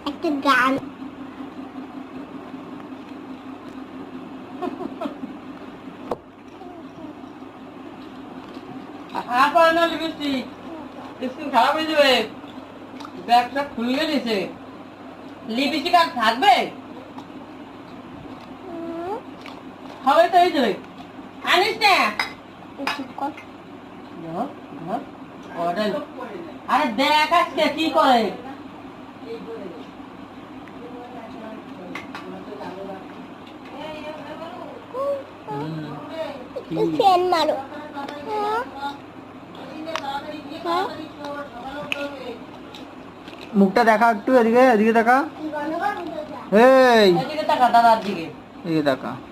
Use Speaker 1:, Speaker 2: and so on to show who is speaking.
Speaker 1: একটা গান
Speaker 2: খারাপ হয়ে যাবে, ব্যাগটা খুলে দিছে। লিপস্টিক আর থাকবে? হবে তো, এই যাবে। আনিস না, আরে দেখ আজকে কি করে।
Speaker 1: ফ্যান মারো।
Speaker 3: মুখটা দেখা একটু, এদিকে এদিকে দেখা। এই
Speaker 2: এদিকে তাকা, দাদার দিকে।
Speaker 3: এদিকে দেখা।